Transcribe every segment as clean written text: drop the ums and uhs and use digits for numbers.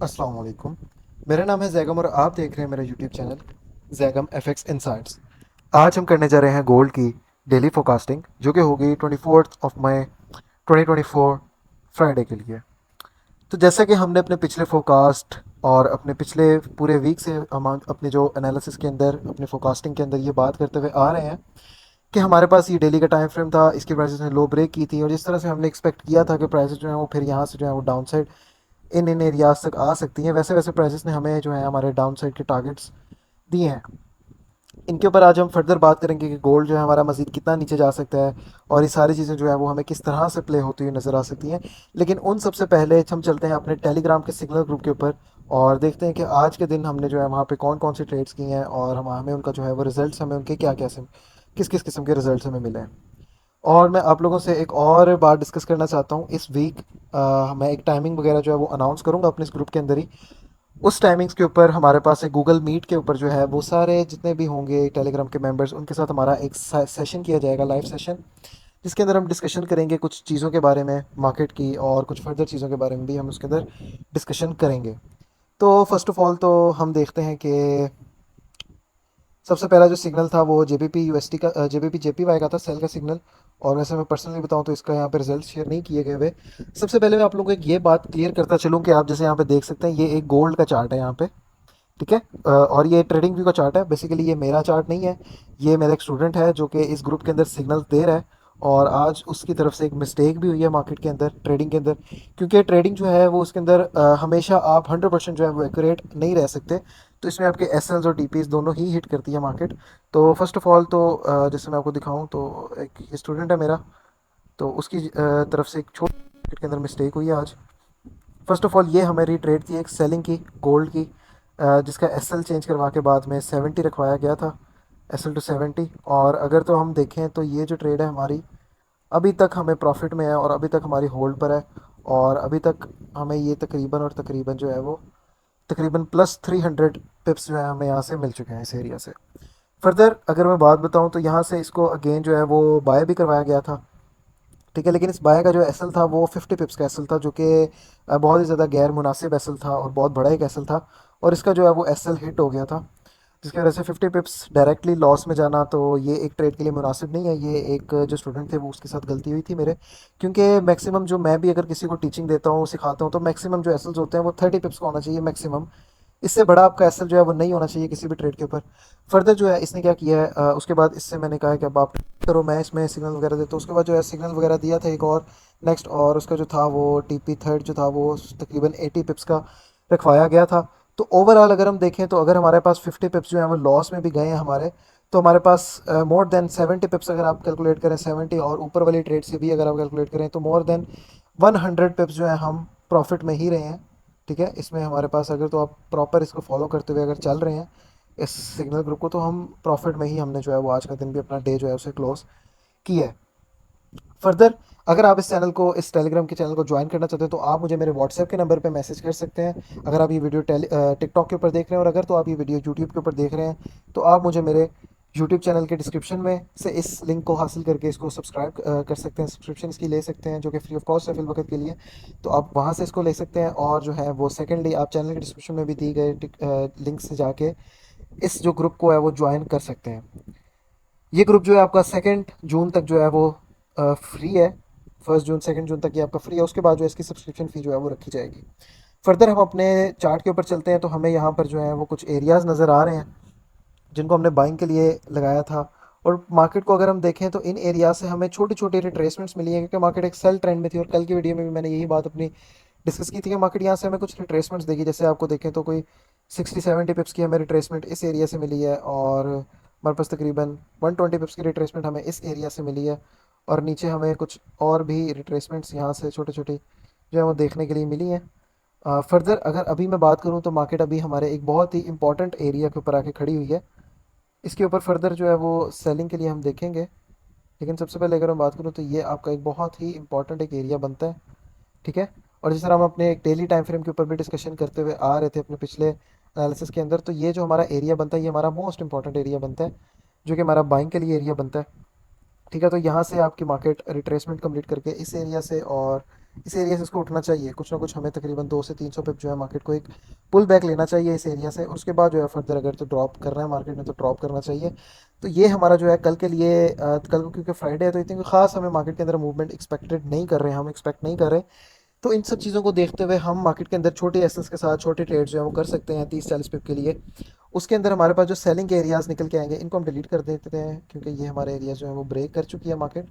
अस्सलाम वालेकुम। मेरा नाम है जैगम और आप देख रहे हैं मेरा YouTube channel Zaigham FX insights. आज हम करने जा रहे हैं गोल्ड की डेली फोरकास्टिंग जो कि होगी 24 मई 2024 फ्राइडे के लिए। तो जैसा कि हमने अपने पिछले फोरकास्ट और अपने पिछले पूरे वीक से हम अपने जो एनालिसिस के अंदर अपने फोरकास्टिंग के अंदर ये बात करते हुए आ रहे हैं कि हमारे पास ये डेली का टाइम फ्रेम था, इसकी प्राइसेस ने लो ब्रेक की थी और जिस तरह से हमने एक्सपेक्ट किया था कि प्राइसेस जो है वो फिर यहाँ से जो है वो डाउन साइड इन इन एरियाज तक आ सकती हैं, वैसे वैसे प्राइसेस ने हमें जो है हमारे डाउन साइड के टारगेट्स दिए हैं। इनके ऊपर आज हम फर्दर बात करेंगे कि गोल्ड जो है हमारा मज़ीद कितना नीचे जा सकता है और ये सारी चीज़ें जो है वो हमें किस तरह से प्ले होती हुई नज़र आ सकती हैं। लेकिन उन सबसे पहले हम चलते हैं अपने टेलीग्राम के सिग्नल ग्रुप के ऊपर और देखते हैं कि आज के दिन हमने जो है वहाँ पे कौन कौन सी ट्रेड्स की हैं और हमें उनका जो है वो रिजल्ट्स हमें उनके क्या क्या से किस किस किस्म के रिजल्ट्स हमें मिले हैं। और मैं आप लोगों से एक और बात डिस्कस करना चाहता हूँ इस वीक। मैं एक टाइमिंग वगैरह जो है वो अनाउंस करूँगा अपने इस ग्रुप के अंदर ही। उस टाइमिंग्स के ऊपर हमारे पास एक गूगल मीट के ऊपर जो है वो सारे जितने भी होंगे टेलीग्राम के मेंबर्स उनके साथ हमारा एक सेशन किया जाएगा, लाइव सेशन, जिसके अंदर हम डिस्कशन करेंगे कुछ चीज़ों के बारे में, मार्केट की और कुछ फर्दर चीज़ों के बारे में भी हम उसके अंदर डिस्कशन करेंगे। तो फर्स्ट ऑफ ऑल तो हम देखते हैं कि सबसे पहला जो सिग्नल था वो जेबीपी यूएसटी का जेबीपी जेपीवाई का था, सेल का सिग्नल। और वैसे मैं पर्सनली बताऊं तो इसका यहाँ पे रिजल्ट शेयर नहीं किए गए हुए। सबसे पहले मैं आप लोगों को एक ये बात क्लियर करता चलूं कि आप जैसे यहाँ पे देख सकते हैं ये एक गोल्ड का चार्ट है यहाँ पे, ठीक है। और ये ट्रेडिंग व्यू का चार्ट है, बेसिकली ये मेरा चार्ट नहीं है। ये मेरा एक स्टूडेंट है जो कि इस ग्रुप के अंदर सिग्नल दे रहा है और आज उसकी तरफ से एक मिस्टेक भी हुई है मार्केट के अंदर, ट्रेडिंग के अंदर। क्योंकि ट्रेडिंग जो है वो उसके अंदर हमेशा आप 100% जो है वो एक्यूरेट नहीं रह सकते। तो इसमें आपके एस और डी दोनों ही हिट करती है मार्केट। तो फर्स्ट ऑफ ऑल तो जैसे मैं आपको दिखाऊं तो एक स्टूडेंट है मेरा, तो उसकी तरफ से एक छोटी मार्केट के अंदर मिस्टेक हुई है आज। फर्स्ट ऑफ ऑल ये हमारी ट्रेड थी एक सेलिंग की, गोल्ड की, जिसका एस एल चेंज करवा के बाद में 70 रखवाया गया था, एस एल टू 70। और अगर तो हम देखें तो ये जो ट्रेड है हमारी अभी तक हमें प्रॉफिट में है और अभी तक हमारी होल्ड पर है। और अभी तक हमें ये तकरीबन और तकरीबन जो है वो तकरीबन +300 पिप्स जो है हमें यहाँ से मिल चुके हैं इस एरिया से। फर्दर अगर मैं बात बताऊँ तो यहाँ से इसको अगेन जो है वो बाय भी करवाया गया था, ठीक है। लेकिन इस बाय का जो एसल था वो 50 पिप्स का एसल था, जो कि बहुत ही ज़्यादा गैर मुनासिब एसल था और बहुत बड़ा एक एसल था। और इसका जो है वो एसल हिट हो गया था, जिसकी वजह से 50 पिप्स डायरेक्टली लॉस में जाना तो ये एक ट्रेड के लिए मुनासिब नहीं है। ये एक जो स्टूडेंट थे वो उसके साथ गलती हुई थी मेरे, क्योंकि मैक्सिमम जो मैं भी अगर किसी को टीचिंग देता हूँ सिखाता हूँ तो मैक्सिमम जो एसल्स होते हैं वो 30 पिप्स का होना चाहिए मैक्सिमम। इससे बड़ा आपका एसएल जो है वो नहीं होना चाहिए किसी भी ट्रेड के ऊपर। फर्दर जो है इसने क्या किया है, उसके बाद इससे मैंने कहा कि अब आप करो, मैं इसमें सिग्नल वगैरह देता हूँ। उसके बाद जो है सिग्नल वगैरह दिया था एक और नेक्स्ट, और उसका जो था वो टीपी थर्ड जो था वो तकरीबन 80 पिप्स का रखवाया गया था। तो ओवरऑल अगर हम देखें तो अगर हमारे पास 50 पिप्स जो है वो लॉस में भी गए हैं हमारे, तो हमारे पास मोर देन 70 पिप्स अगर आप कैलकुलेट करें, 70 और ऊपर वाली ट्रेड से भी अगर आप कैलकुलेट करें तो मोर देन 100 पिप्स जो है हम प्रॉफिट में ही रहे हैं, ठीक है। इसमें हमारे पास अगर तो आप प्रॉपर इसको फॉलो करते हुए अगर चल रहे हैं इस सिग्नल ग्रुप को, तो हम प्रॉफिट में ही हमने जो है वो आज का दिन भी अपना डे जो है उसे क्लोज किया है। फर्दर अगर आप इस चैनल को, इस टेलीग्राम के चैनल को ज्वाइन करना चाहते हैं तो आप मुझे मेरे व्हाट्सएप के नंबर पे मैसेज कर सकते हैं। अगर आप ये वीडियो टिकटॉक के ऊपर देख रहे हैं और अगर तो आप ये वीडियो यूट्यूब के ऊपर देख रहे हैं तो आप मुझे मेरे यूट्यूब चैनल के डिस्क्रिप्शन में से इस लिंक को हासिल करके इसको सब्सक्राइब कर सकते हैं, सब्सक्रिप्शन इसकी ले सकते हैं जो कि फ्री ऑफ कॉस्ट है फिल वक्त के लिए। तो आप वहाँ से इसको ले सकते हैं और जो है वो सेकेंडली आप चैनल के डिस्क्रिप्शन में भी दी गए लिंक से जाके इस जो ग्रुप को है वो ज्वाइन कर सकते हैं। ये ग्रुप जो है आपका 2 जून तक जो है वो फ्री है। 1 जून 2 जून तक ये आपका फ्री है, उसके बाद जो है इसकी सब्सक्रिप्शन फ़ी जो है वो रखी जाएगी। फर्दर हम अपने चार्ट के ऊपर चलते हैं तो हमें यहाँ पर जो है वो कुछ एरियाज़ नज़र आ रहे हैं जिनको हमने बाइंग के लिए लगाया था। और मार्केट को अगर हम देखें तो इन एरिया से हमें छोटी छोटी रिट्रेसमेंट्स मिली हैं, क्योंकि मार्केट एक सेल ट्रेंड में थी और कल की वीडियो में भी मैंने यही बात अपनी डिस्कस की थी कि मार्केट यहाँ से हमें कुछ रिट्रेसमेंट्स देगी। जैसे आपको देखें तो कोई 60-70 पिप्स की हमें रिट्रेसमेंट इस एरिया से मिली है और हमारे पास तकरीबन 120 पिप्स की रिट्रेसमेंट हमें इस एरिया से मिली है। और नीचे हमें कुछ और भी रिट्रेसमेंट्स यहाँ से छोटी छोटी जो है वो देखने के लिए मिली हैं। फर्दर अगर अभी मैं बात करूँ तो मार्केट अभी हमारे एक बहुत ही इंपॉर्टेंट एरिया के ऊपर आके खड़ी हुई है। इसके ऊपर फर्दर जो है वो सेलिंग के लिए हम देखेंगे। लेकिन सबसे पहले अगर मैं बात करूँ तो ये आपका एक बहुत ही इंपॉर्टेंट एक एरिया बनता है, ठीक है। और जिस तरह हम अपने एक डेली टाइम फ्रेम के ऊपर भी डिस्कशन करते हुए आ रहे थे अपने पिछले एनालिसिस के अंदर, तो ये जो हमारा एरिया बनता है ये हमारा मोस्ट इंपॉर्टेंट एरिया बनता है, जो कि हमारा बाइंग के लिए एरिया बनता है। ठीक है, तो यहाँ से आपकी मार्केट रिट्रेसमेंट कंप्लीट करके इस एरिया से और इस एरिया से इसको उठना चाहिए कुछ ना कुछ, हमें तकरीबन 200 से 300 पिप जो है मार्केट को एक पुल बैक लेना चाहिए इस एरिया से। और उसके बाद जो है फर्दर अगर तो ड्रॉप करना है मार्केट में तो ड्रॉप करना चाहिए। तो ये हमारा जो है कल के लिए कल को क्योंकि फ्राइडे है तो इतनी कोई खास हमें मार्केट के अंदर मूवमेंट एक्सपेक्टेड नहीं कर रहे हैं, हम एक्सपेक्ट नहीं कर रहे। तो इन सब चीज़ों को देखते हुए हम मार्केट के अंदर छोटे एसेस के साथ छोटे ट्रेड्स जो है वो कर सकते हैं 30-40 पिप के लिए। उसके अंदर हमारे पास जो सेलिंग के एरियाज़ निकल के आएंगे इनको हम डिलीट कर देते हैं, क्योंकि ये हमारे एरिया जो है वो ब्रेक कर चुकी है मार्केट।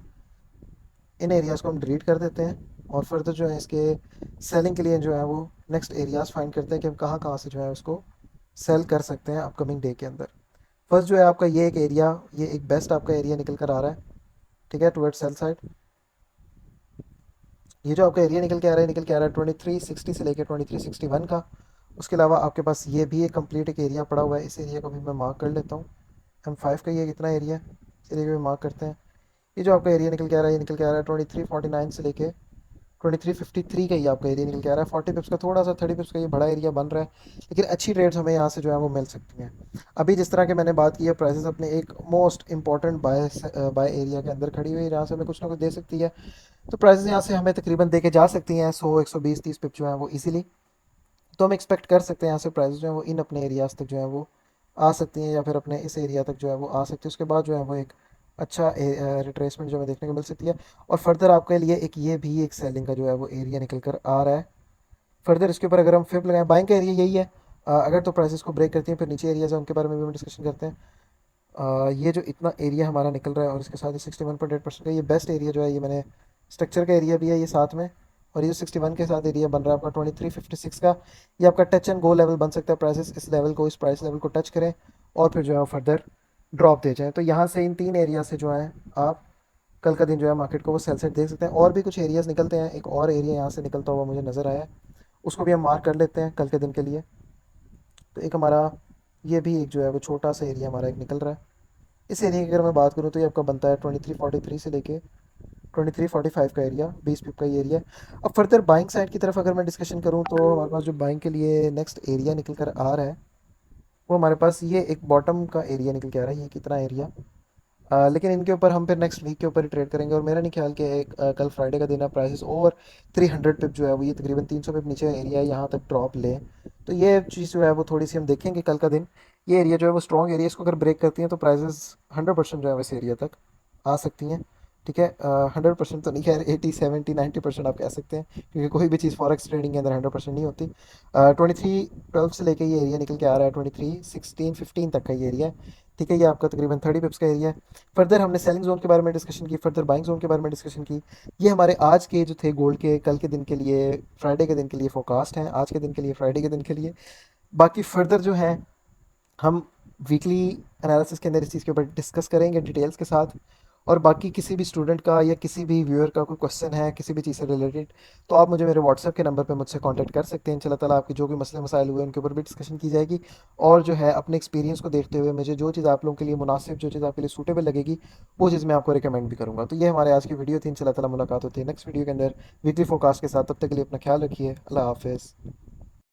इन एरियाज़ को हम डिलीट कर देते हैं और फर्दर जो है इसके सेलिंग के लिए जो है वो नेक्स्ट एरियाज़ फाइंड करते हैं कि हम कहाँ कहाँ से जो है उसको सेल कर सकते हैं अपकमिंग डे के अंदर। फर्स्ट जो है आपका ये एक एरिया, ये एक बेस्ट आपका एरिया निकल कर आ रहा है, ठीक है, टुवर्ड सेल साइड। ये जो आपका एरिया निकल के आ रहा है, निकल के आ रहा है 2360 से लेकर 2361 का। उसके अलावा आपके पास ये भी एक कंप्लीट एक एरिया पड़ा हुआ है, इस एरिया को भी मैं मार्क कर लेता हूँ। M5 का ये कितना एरिया है, इस एरिया को भी मार्क करते हैं। ये जो आपका एरिया निकल के आ रहा है, ये निकल के आ रहा है 2349 से लेके 2353 का ही आपका एरिया निकल के आ रहा है। 40 पिप्स का थोड़ा सा 30 पिप्स का ये बड़ा एरिया बन रहा है, लेकिन अच्छी रेट्स हमें यहाँ से जो है वो मिल सकती हैं। अभी जिस तरह के मैंने बात की है, प्राइसेस अपने एक मोस्ट इंपॉर्टेंट बाय एरिया के अंदर खड़ी हुई है, जहाँ से हमें कुछ ना कुछ दे सकती है। तो प्राइसेस यहाँ से हमें तकरीबन दे के जा सकती हैं 100 120 30 पिप जो है वो इजीली। तो हम एक्सपेक्ट कर सकते हैं यहाँ से प्राइस जो है वो इन अपने एरियाज़ तक जो है वो आ सकती हैं, या फिर अपने इस एरिया तक जो है वो आ सकती है। उसके बाद जो है वो एक अच्छा रिट्रेसमेंट जो हमें देखने को मिल सकती है। और फर्दर आपके लिए एक ये भी एक सेलिंग का जो है वो एरिया निकल कर आ रहा है। फर्दर इसके ऊपर अगर हम फिप लगाएं, बाइंग का एरिया यही है। अगर तो प्राइसेस को ब्रेक करती हैं फिर नीचे एरियाज है उनके बारे में भी हम डिस्कशन करते हैं। ये जो इतना एरिया हमारा निकल रहा है और इसके साथ ही 61.8% का ये बेस्ट एरिया जो है, ये मैंने स्ट्रक्चर का एरिया भी है ये साथ में। और ये जो 61 के साथ एरिया बन रहा है आपका 2356 का, ये आपका टच एंड गो लेवल बन सकता है। प्राइसेस इस लेवल को, इस प्राइस लेवल को टच करें और फिर जो है फर्दर ड्रॉप दे जाएँ। तो यहाँ से इन तीन एरिया से जो है आप कल का दिन जो है मार्केट को वो सेल सेट देख सकते हैं। और भी कुछ एरियाज़ निकलते हैं, एक और एरिया यहाँ से निकलता हुआ मुझे नज़र आया है, उसको भी हम मार्क कर लेते हैं कल के दिन के लिए। तो एक हमारा ये भी एक जो है वो छोटा सा एरिया हमारा एक निकल रहा है। इस एरिया की अगर मैं बात करूँ तो ये आपका बनता है 2343 से लेके 2345 का एरिया, 20 पिप का ये एरिया। अब फर्दर बाइंग साइड की तरफ अगर मैं डिस्कशन करूँ तो हमारे पास जो बाइंग के लिए नेक्स्ट एरिया निकल कर आ रहा है वो हमारे पास ये एक बॉटम का एरिया निकल के आ रहा है, ये कितना एरिया। लेकिन इनके ऊपर हम फिर नेक्स्ट वीक के ऊपर ही ट्रेड करेंगे। और मेरा नहीं ख्याल कि कल फ्राइडे का दिन है प्राइसेस ओवर 300 पिप जो है वो, ये तकरीबन 300 पिप नीचे एरिया है, यहाँ तक ड्रॉप लें। तो ये चीज़ जो है वो थोड़ी सी हम देखेंगे कल का दिन। ये एरिया जो है वो स्ट्रॉन्ग एरिया, इसको अगर ब्रेक करती हैं तो प्राइसेस 100% जो है वैसे एरिया तक आ सकती हैं। ठीक है, 100% तो नहीं, खैर 80 70 90% आप कह सकते हैं, क्योंकि कोई भी चीज़ फॉरेक्स ट्रेडिंग के अंदर 100% नहीं होती। 2312 से लेके ये एरिया निकल के आ रहा है 2316 15 तक का ये एरिया है। ठीक है, ये आपका तकरीबन 30 पिप्स का एरिया है। फर्दर हमने सेलिंग जोन के बारे में डिस्कशन की, फर्दर बाइंग जोन के बारे में डिस्कशन की। ये हमारे आज के जो थे गोल्ड के कल के दिन के लिए, फ्राइडे के दिन के लिए फोरकास्ट हैं, आज के दिन के लिए, फ्राइडे के दिन के लिए। बाकी फर्दर जो है हम वीकली एनालिसिस के अंदर इस चीज़ के ऊपर डिस्कस करेंगे डिटेल्स के साथ। और बाकी किसी भी स्टूडेंट का या किसी भी व्यूअर का कोई क्वेश्चन है किसी भी चीज़ से रिलेटेड, तो आप मुझे मेरे व्हाट्सएप के नंबर पे मुझसे कांटेक्ट कर सकते हैं। इंशाल्लाह ताला आपके जो भी मसले मसाइल हुए उनके ऊपर भी डिस्कशन की जाएगी। और जो है अपने एक्सपीरियंस को देखते हुए मुझे जो चीज़ आप लोगों के लिए मुनासिब, जो चीज़ आपके लिए सूटेबल लगेगी, वो चीज़ मैं आपको रिकमेंड भी करूँगा। तो ये हमारे आज की वीडियो थी। इंशाल्लाह ताला मुलाकात होती है नेक्स्ट वीडियो के अंदर वीकली फोरकास्ट के साथ। तब तक के लिए अपना ख्याल रखिए। अल्लाह हाफिज़।